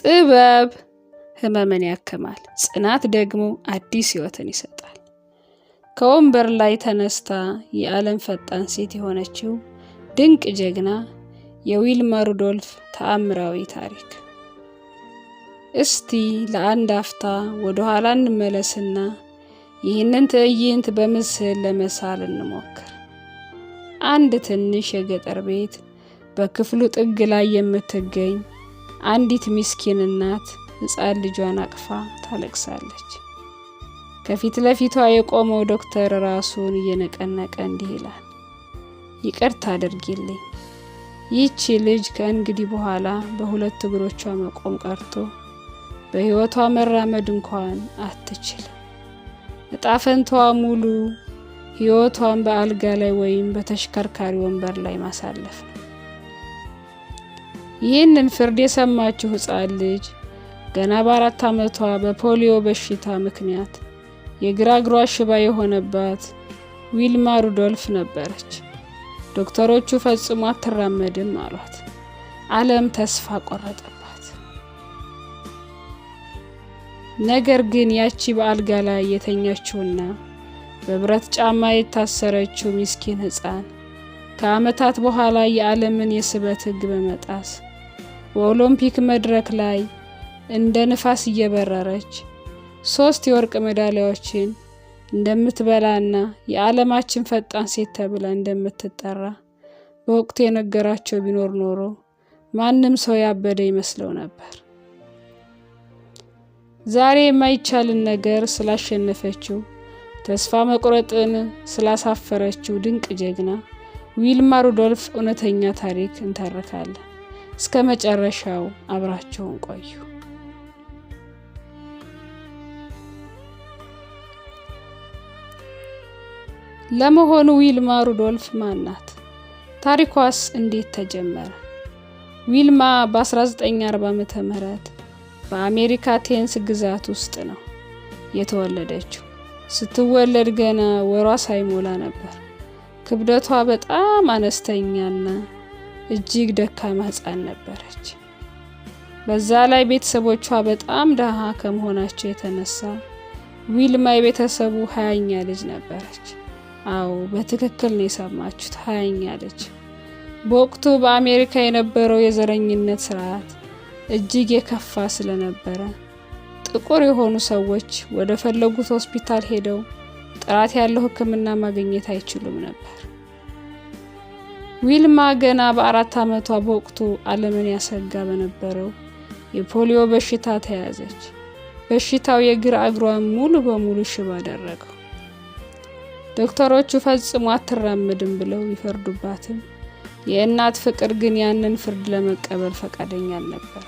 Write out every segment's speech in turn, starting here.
ጥበብ ህመምን ያክማል፣ ጽናት ደግሞ አዲስ ህይወትን ይሰጣል። ከወንበር ላይ ተነስታ የዓለም ፈጣን ሴት የሆነችው ድንቅ ጀግና የዊልማ ሩዶልፍ ተአምራዊ ታሪክ። እስቲ ለአንድ አፍታ ወደ ኋላ እንመለስና ይህንን ትዕይንት በምስል ለመሳል እንሞክር። አንድ ትንሽ የገጠር ቤት በክፍሉ ጥግ ላይ የምትገኝ አንዲት ምስኪን እናት ሕፃን ልጇን አቅፋ ታለቅሳለች። ከፊት ለፊቷ የቆመው ዶክተር ራሱን እየነቀነቀ እንዲህ ይላል፣ ይቅርታ አድርጊልኝ፣ ይህቺ ልጅ ከእንግዲህ በኋላ በሁለት እግሮቿ መቆም ቀርቶ በህይወቷ መራመድ እንኳን አትችልም። እጣ ፈንታዋ ሙሉ ህይወቷን በአልጋ ላይ ወይም በተሽከርካሪ ወንበር ላይ ማሳለፍ ነው። ይህንን ፍርድ የሰማችው ሕፃን ልጅ ገና በ4 ዓመቷ በፖሊዮ በሽታ ምክንያት የግራ እግሯ ሽባ የሆነባት ዊልማ ሩዶልፍ ነበረች። ዶክተሮቹ ፈጽሞ አትራመድም አሏት። ዓለም ተስፋ ቆረጠባት። ነገር ግን ያቺ በአልጋ ላይ የተኛችውና በብረት ጫማ የታሰረችው ምስኪን ሕፃን ከዓመታት በኋላ የዓለምን የስበት ሕግ በመጣስ በኦሎምፒክ መድረክ ላይ እንደ ንፋስ እየበረረች 3 የወርቅ ሜዳሊያዎችን እንደምትበላና የዓለማችን ፈጣን ሴት ተብላ እንደምትጠራ በወቅቱ የነገራቸው ቢኖር ኖሮ ማንም ሰው ያበደ ይመስለው ነበር። ዛሬ የማይቻልን ነገር ስላሸነፈችው፣ ተስፋ መቁረጥን ስላሳፈረችው ድንቅ ጀግና ዊልማ ሩዶልፍ እውነተኛ ታሪክ እንተርካለን። እስከ መጨረሻው አብራችሁን ቆዩ። ለመሆኑ ዊልማ ሩዶልፍ ማን ናት? ታሪኳስ እንዴት ተጀመረ? ዊልማ በ1940 ዓመተ ምህረት በአሜሪካ ቴንስ ግዛት ውስጥ ነው የተወለደችው። ስትወለድ ገና ወሯ ሳይሞላ ነበር። ክብደቷ በጣም አነስተኛና እጅግ ደካማ ሕፃን ነበረች። በዛ ላይ ቤተሰቦቿ በጣም ደሃ ከመሆናቸው የተነሳ ዊልማ የቤተሰቡ 20ኛ ልጅ ነበረች። አዎ በትክክል ነው የሰማችሁት፣ 20ኛ ልጅ። በወቅቱ በአሜሪካ የነበረው የዘረኝነት ስርዓት እጅግ የከፋ ስለነበረ ጥቁር የሆኑ ሰዎች ወደ ፈለጉት ሆስፒታል ሄደው ጥራት ያለው ሕክምና ማግኘት አይችሉም ነበር። ዊልማ ገና በ4 ዓመቷ በወቅቱ ዓለምን ያሰጋ በነበረው የፖሊዮ በሽታ ተያዘች። በሽታው የግራ እግሯን ሙሉ በሙሉ ሽባ አደረገው። ዶክተሮቹ ፈጽሞ አትራመድም ብለው ይፈርዱባትም፣ የእናት ፍቅር ግን ያንን ፍርድ ለመቀበል ፈቃደኛ አልነበረ።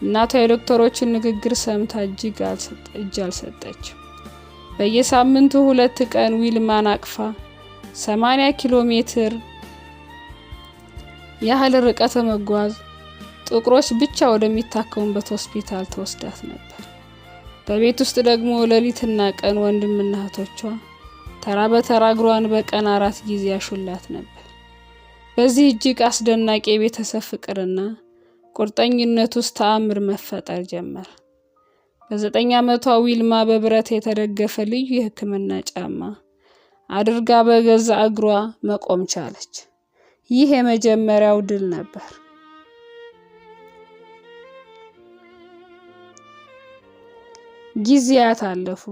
እናቷ የዶክተሮችን ንግግር ሰምታ እጅ አልሰጠችም። በየሳምንቱ 2 ቀን ዊልማን አቅፋ 80 ኪሎ ሜትር ያህል ርቀት መጓዝ ጥቁሮች ብቻ ወደሚታከሙበት ሆስፒታል ተወስዳት ነበር። በቤት ውስጥ ደግሞ ሌሊትና ቀን ወንድምና እህቶቿ ተራ በተራ እግሯን በቀን 4 ጊዜ ያሹላት ነበር። በዚህ እጅግ አስደናቂ የቤተሰብ ፍቅርና ቁርጠኝነት ውስጥ ተአምር መፈጠር ጀመረ። በ9 ዓመቷ ዊልማ በብረት የተደገፈ ልዩ የሕክምና ጫማ አድርጋ በገዛ እግሯ መቆም ቻለች። ይህ የመጀመሪያው ድል ነበር። ጊዜያት አለፉ።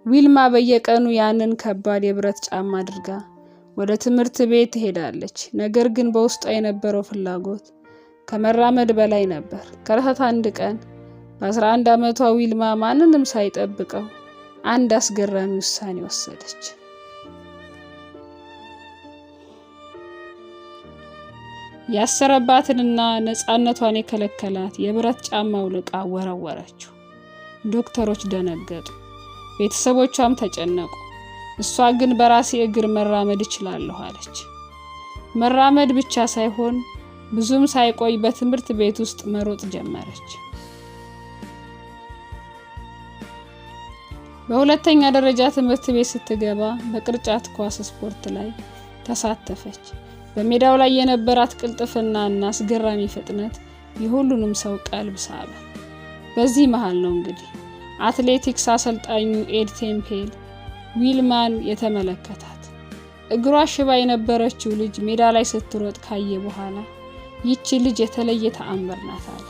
ዊልማ በየቀኑ ያንን ከባድ የብረት ጫማ አድርጋ ወደ ትምህርት ቤት ትሄዳለች። ነገር ግን በውስጧ የነበረው ፍላጎት ከመራመድ በላይ ነበር። ከዕለታት አንድ ቀን በ11 ዓመቷ ዊልማ ማንንም ሳይጠብቀው አንድ አስገራሚ ውሳኔ ወሰደች። ያሰረባትንና ነፃነቷን የከለከላት የብረት ጫማው ልቃ ወረወረችው። ዶክተሮች ደነገጡ፣ ቤተሰቦቿም ተጨነቁ። እሷ ግን በራሴ እግር መራመድ እችላለሁ አለች። መራመድ ብቻ ሳይሆን ብዙም ሳይቆይ በትምህርት ቤት ውስጥ መሮጥ ጀመረች። በሁለተኛ ደረጃ ትምህርት ቤት ስትገባ በቅርጫት ኳስ ስፖርት ላይ ተሳተፈች። በሜዳው ላይ የነበራት ቅልጥፍናና አስገራሚ ፍጥነት የሁሉንም ሰው ቀልብ ሳበ። በዚህ መሃል ነው እንግዲህ አትሌቲክስ አሰልጣኙ ኤድ ቴምፔል ዊልማን የተመለከታት። እግሯ ሽባ የነበረችው ልጅ ሜዳ ላይ ስትሮጥ ካየ በኋላ ይህች ልጅ የተለየ ተአምር ናት አለ።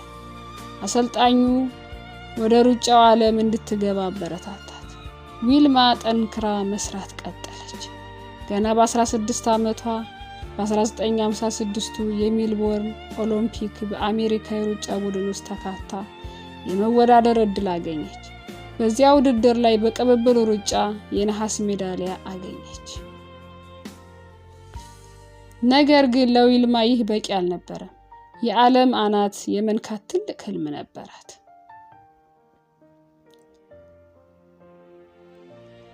አሰልጣኙ ወደ ሩጫው ዓለም እንድትገባ አበረታታት። ዊልማ ጠንክራ መስራት ቀጠለች። ገና በ16 ዓመቷ በ1956 የሜልቦርን ኦሎምፒክ በአሜሪካ የሩጫ ቡድን ውስጥ ተካታ የመወዳደር እድል አገኘች። በዚያ ውድድር ላይ በቅብብል ሩጫ የነሐስ ሜዳሊያ አገኘች። ነገር ግን ለዊልማ ይህ በቂ አልነበረም። የዓለም አናት የመንካት ትልቅ ህልም ነበራት።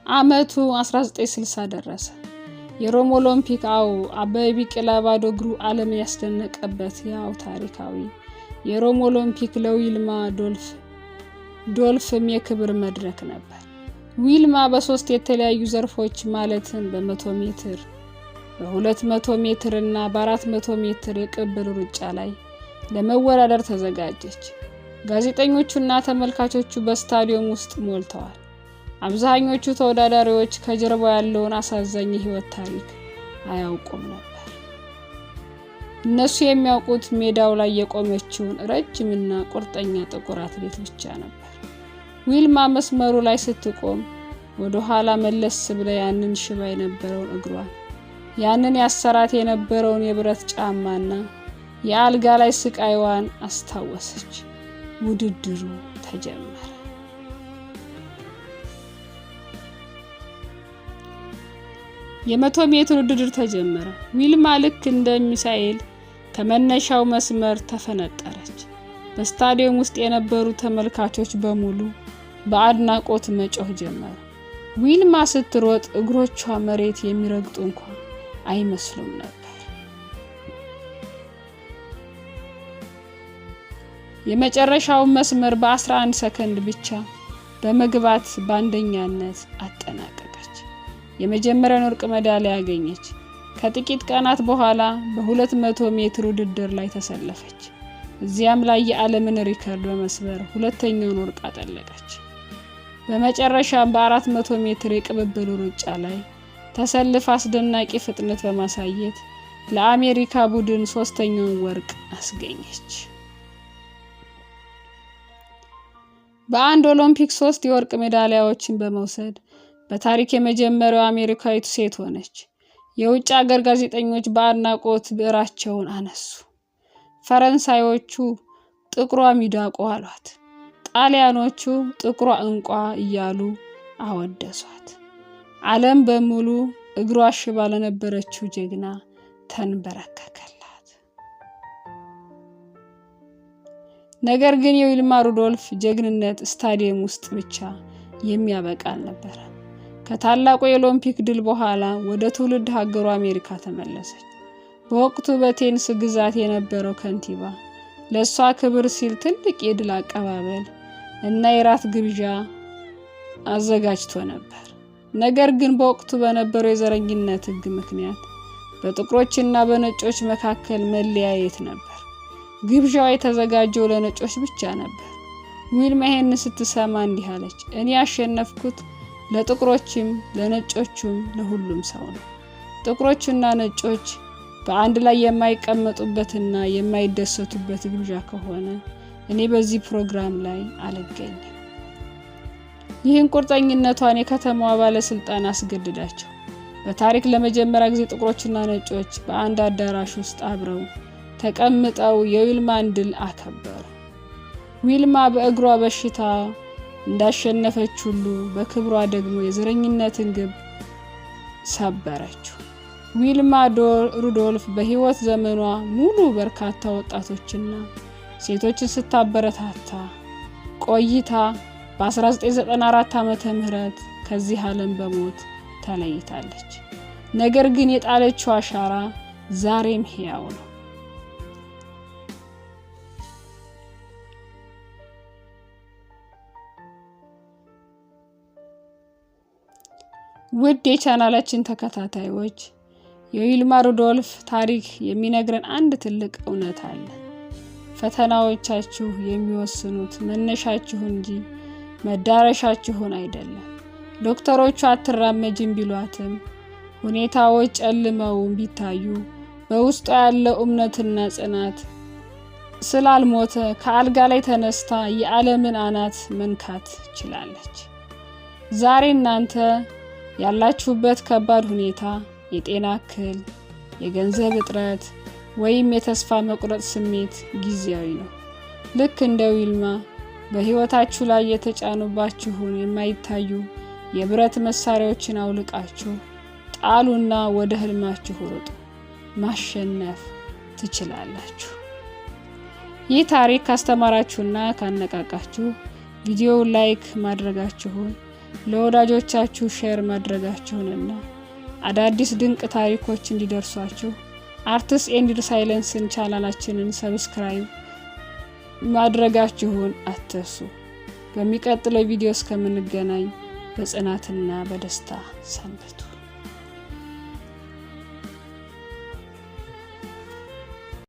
ዓመቱ 1960 ደረሰ። የሮም ኦሎምፒክ አበበ ቢቂላ ባዶ እግሩ ዓለምን ያስደነቀበት ያው ታሪካዊ የሮም ኦሎምፒክ ለዊልማ ዶልፍም የክብር መድረክ ነበር። ዊልማ በ3 የተለያዩ ዘርፎች ማለትም በ100 ሜትር፣ በ200 ሜትር እና በ400 ሜትር የቅብብል ሩጫ ላይ ለመወዳደር ተዘጋጀች። ጋዜጠኞቹና ተመልካቾቹ በስታዲየም ውስጥ ሞልተዋል። አብዛኞቹ ተወዳዳሪዎች ከጀርባው ያለውን አሳዛኝ የህይወት ታሪክ አያውቁም ነበር። እነሱ የሚያውቁት ሜዳው ላይ የቆመችውን ረጅምና ቁርጠኛ ጥቁር አትሌት ብቻ ነበር። ዊልማ መስመሩ ላይ ስትቆም ወደ ኋላ መለስ ብላ ያንን ሽባ የነበረውን እግሯን፣ ያንን ያሰራት የነበረውን የብረት ጫማና የአልጋ ላይ ስቃይዋን አስታወሰች። ውድድሩ ተጀመረ። የ100 ሜትር ውድድር ተጀመረ። ዊልማ ልክ እንደ ሚሳኤል ከመነሻው መስመር ተፈነጠረች። በስታዲየም ውስጥ የነበሩ ተመልካቾች በሙሉ በአድናቆት መጮህ ጀመሩ። ዊልማ ስትሮጥ እግሮቿ መሬት የሚረግጡ እንኳን አይመስሉም ነበር። የመጨረሻው መስመር በ11 ሰከንድ ብቻ በመግባት በአንደኛነት አጠናቀቀች። የመጀመሪያውን ወርቅ ሜዳሊያ አገኘች። ከጥቂት ቀናት በኋላ በ200 ሜትር ውድድር ላይ ተሰለፈች። እዚያም ላይ የዓለምን ሪከርድ በመስበር ሁለተኛውን ወርቅ አጠለቀች። በመጨረሻም በ400 ሜትር የቅብብል ሩጫ ላይ ተሰልፋ አስደናቂ ፍጥነት በማሳየት ለአሜሪካ ቡድን 3ኛውን ወርቅ አስገኘች። በአንድ ኦሎምፒክ 3 የወርቅ ሜዳሊያዎችን በመውሰድ በታሪክ የመጀመሪያው አሜሪካዊት ሴት ሆነች። የውጭ ሀገር ጋዜጠኞች በአድናቆት ብዕራቸውን አነሱ። ፈረንሳዮቹ ጥቁሯ ሚዳቆ አሏት። ጣሊያኖቹ ጥቁሯ እንቋ እያሉ አወደሷት። ዓለም በሙሉ እግሯ ሽባ ለነበረችው ጀግና ተንበረከከላት። ነገር ግን የዊልማ ሩዶልፍ ጀግንነት ስታዲየም ውስጥ ብቻ የሚያበቃ አልነበረ። ከታላቁ የኦሎምፒክ ድል በኋላ ወደ ትውልድ ሀገሯ አሜሪካ ተመለሰች። በወቅቱ በቴንስ ግዛት የነበረው ከንቲባ ለሷ ክብር ሲል ትልቅ የድል አቀባበል እና የራት ግብዣ አዘጋጅቶ ነበር። ነገር ግን በወቅቱ በነበረው የዘረኝነት ሕግ ምክንያት በጥቁሮችና በነጮች መካከል መለያየት ነበር። ግብዣው የተዘጋጀው ለነጮች ብቻ ነበር። ዊልማ ይሄን ስትሰማ እንዲህ አለች፣ እኔ ያሸነፍኩት ለጥቁሮችም ለነጮችም ለሁሉም ሰው ነው። ጥቁሮችና ነጮች በአንድ ላይ የማይቀመጡበትና የማይደሰቱበት ግብዣ ከሆነ እኔ በዚህ ፕሮግራም ላይ አልገኝም። ይህን ቁርጠኝነቷን የከተማዋ ባለስልጣን አስገድዳቸው። በታሪክ ለመጀመሪያ ጊዜ ጥቁሮችና ነጮች በአንድ አዳራሽ ውስጥ አብረው ተቀምጠው የዊልማን ድል አከበሩ። ዊልማ በእግሯ በሽታ እንዳሸነፈች ሁሉ በክብሯ ደግሞ የዘረኝነትን ግብ ሰበረችው። ዊልማ ሩዶልፍ በህይወት ዘመኗ ሙሉ በርካታ ወጣቶችና ሴቶችን ስታበረታታ ቆይታ በ1994 ዓመተ ምህረት ከዚህ ዓለም በሞት ተለይታለች። ነገር ግን የጣለችው አሻራ ዛሬም ሕያው ነው። ውድ የቻናላችን ተከታታዮች የዊልማ ሩዶልፍ ታሪክ የሚነግረን አንድ ትልቅ እውነት አለ። ፈተናዎቻችሁ የሚወስኑት መነሻችሁ እንጂ መዳረሻችሁን አይደለም። ዶክተሮቹ አትራመጅም ቢሏትም ሁኔታዎች ጨልመው ቢታዩ በውስጧ ያለው እምነትና ጽናት ስላልሞተ ከአልጋ ላይ ተነስታ የዓለምን አናት መንካት ችላለች። ዛሬ እናንተ ያላችሁበት ከባድ ሁኔታ የጤና እክል፣ የገንዘብ እጥረት ወይም የተስፋ መቁረጥ ስሜት ጊዜያዊ ነው። ልክ እንደ ዊልማ በሕይወታችሁ ላይ የተጫኑባችሁን የማይታዩ የብረት መሳሪያዎችን አውልቃችሁ ጣሉና ወደ ህልማችሁ ሩጡ። ማሸነፍ ትችላላችሁ። ይህ ታሪክ ካስተማራችሁና ካነቃቃችሁ ቪዲዮውን ላይክ ማድረጋችሁን፣ ለወዳጆቻችሁ ሼር ማድረጋችሁንና አዳዲስ ድንቅ ታሪኮች እንዲደርሷችሁ አርትስ ኤንድ ሳይለንስን ቻናላችንን ሰብስክራይብ ማድረጋችሁን አትርሱ። በሚቀጥለው ቪዲዮ እስከምንገናኝ በጽናትና በደስታ ሰንብቱ።